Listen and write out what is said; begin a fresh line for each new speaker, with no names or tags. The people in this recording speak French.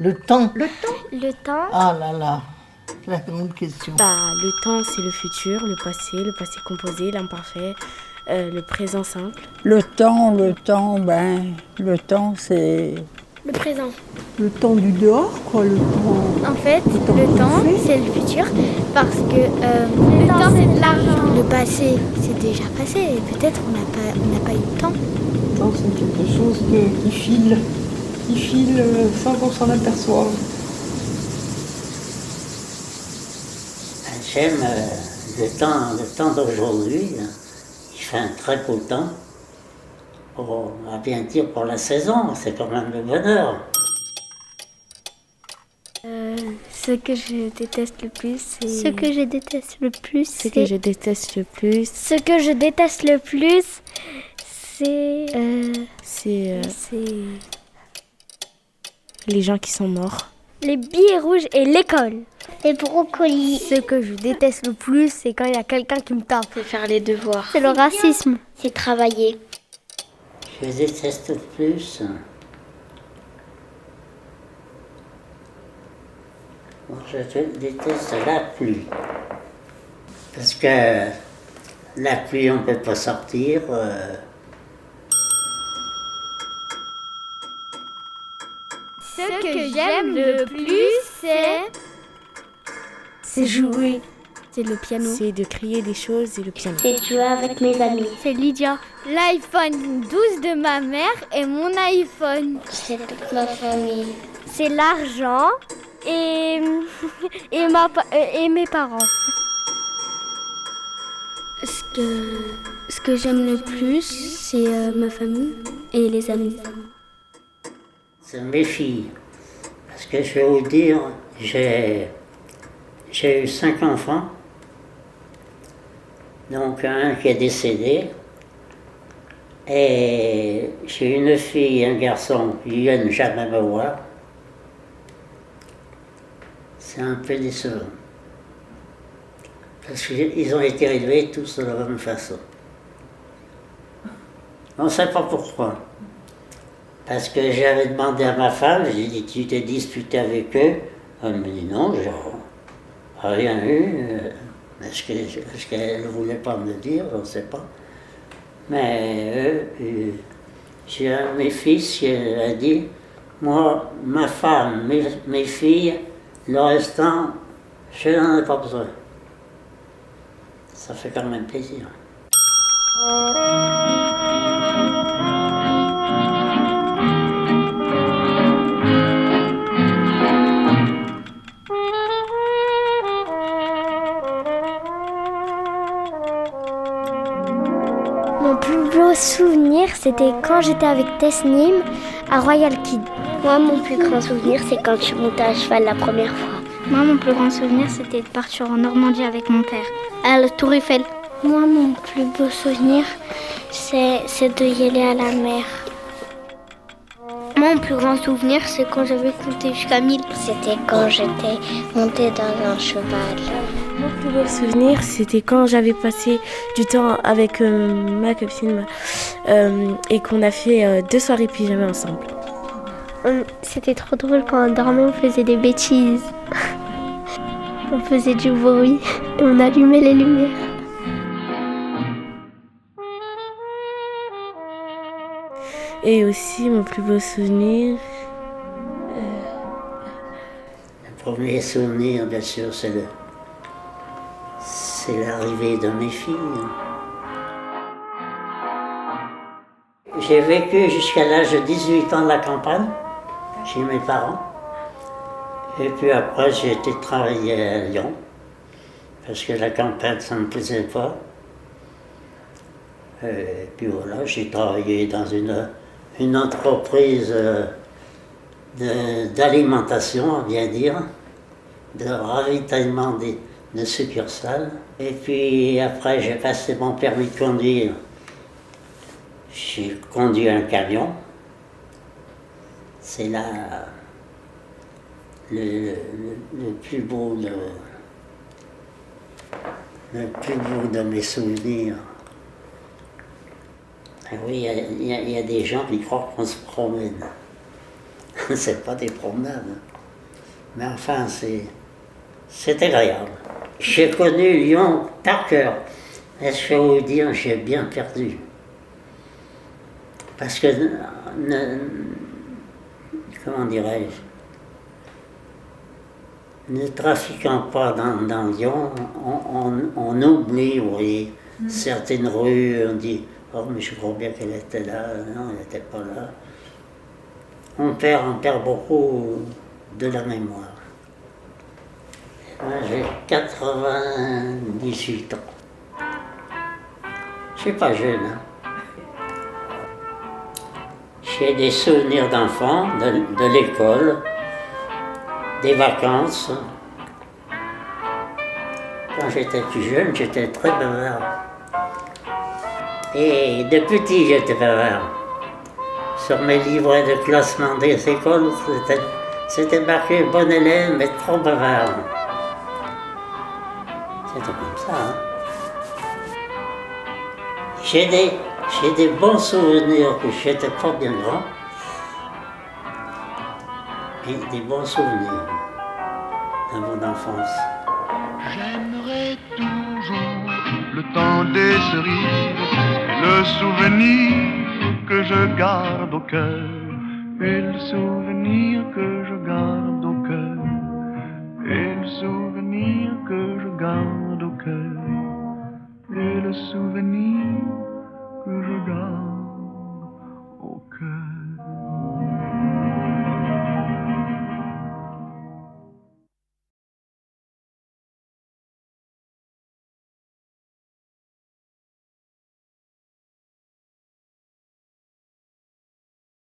Le temps.
Le temps.
Ah là là, c'est la bonne question.
Le temps, c'est le futur, le passé composé, l'imparfait, le présent simple.
Le temps, c'est...
Le présent.
Le temps du dehors, quoi, le temps...
En fait, le temps, c'est le futur, parce que le temps, c'est de l'argent. Le passé, c'est déjà passé, et peut-être on n'a pas eu de temps.
Le temps, c'est quelque chose qui file sans qu'on s'en aperçoive.
J'aime le temps d'aujourd'hui. Il fait un très beau temps. On va bien dire pour la saison, c'est quand même le bonheur.
Ce que je déteste le plus, c'est...
Ce que je déteste le plus, c'est les gens qui sont morts.
les billets rouges et l'école.
Les brocolis.
Ce que je déteste le plus, c'est quand il y a quelqu'un qui me tape.
C'est faire les devoirs.
C'est le racisme.
C'est travailler.
Je déteste le plus. Moi, je déteste la pluie. Parce que la pluie, on ne peut pas sortir.
Ce que j'aime le plus, c'est jouer. C'est le piano.
C'est de créer des choses et le piano.
C'est jouer avec mes amis.
C'est Lydia. L'iPhone 12 de ma mère et mon iPhone.
C'est toute ma famille.
C'est l'argent et mes parents.
Ce que j'aime le plus, c'est ma famille et les amis.
C'est mes filles. Parce que je vais vous dire, j'ai eu 5 enfants. Donc un qui est décédé. Et j'ai une fille et un garçon qui ne viennent jamais me voir. C'est un peu décevant. Parce qu'ils ont été élevés tous de la même façon. On ne sait pas pourquoi. Parce que j'avais demandé à ma femme, j'ai dit, tu t'es disputé avec eux? Elle me dit non, j'ai rien eu. Est-ce qu'elle ne voulait pas me le dire? Je ne sais pas. Mais j'ai un de mes fils qui a dit, moi, ma femme, mes filles, le restant, je n'en ai pas besoin. Ça fait quand même plaisir.
Mon plus beau souvenir, c'était quand j'étais avec Tesnim à Royal Kid.
Moi, mon plus grand souvenir, c'est quand je suis montée à cheval la première fois.
Moi, mon plus grand souvenir, c'était de partir en Normandie avec mon père.
À la Tour Eiffel.
Moi, mon plus beau souvenir, c'est de y aller à la mer.
Moi, mon plus grand souvenir, c'est quand j'avais compté jusqu'à 1000.
C'était quand j'étais montée dans un cheval.
Mon plus beau souvenir, c'était quand j'avais passé du temps avec ma copine et qu'on a fait 2 soirées pyjama ensemble.
C'était trop drôle quand on dormait, on faisait des bêtises. On faisait du bruit et on allumait les lumières.
Et aussi, mon plus beau souvenir...
Le premier souvenir, bien sûr, c'est l'arrivée de mes filles. J'ai vécu jusqu'à l'âge de 18 ans à la campagne, chez mes parents. Et puis après, j'ai été travailler à Lyon, parce que la campagne, ça ne me plaisait pas. Et puis voilà, j'ai travaillé dans une entreprise d'alimentation, on vient dire, de ravitaillement de succursales. Et puis après, j'ai passé mon permis de conduire. J'ai conduit un camion. C'est là le plus beau de mes souvenirs. Et oui, il y a des gens qui croient qu'on se promène. c'est pas des promenades. Mais enfin, c'est agréable. J'ai connu Lyon par cœur. Est-ce que je vais vous dire, j'ai bien perdu. Parce que, comment dirais-je, ne trafiquant pas dans Lyon, on oublie, vous voyez, certaines rues, on dit, oh mais je crois bien qu'elle était là, non, elle n'était pas là. On perd beaucoup de la mémoire. Moi, j'ai 98 ans. Je suis pas jeune, hein. J'ai des souvenirs d'enfants, de l'école, des vacances. Quand j'étais plus jeune, j'étais très bavard. Et de petit, j'étais bavard. Sur mes livrets de classement des écoles, c'était marqué « bon élève, mais trop bavard ». C'était comme ça, hein. J'ai des bons souvenirs que j'étais pas bien grand. Et des bons souvenirs de mon enfance.
J'aimerais toujours le temps des cerises, le souvenir que je garde au cœur, et le souvenir que je garde au cœur, et le souvenir que je garde au cœur, et le souvenir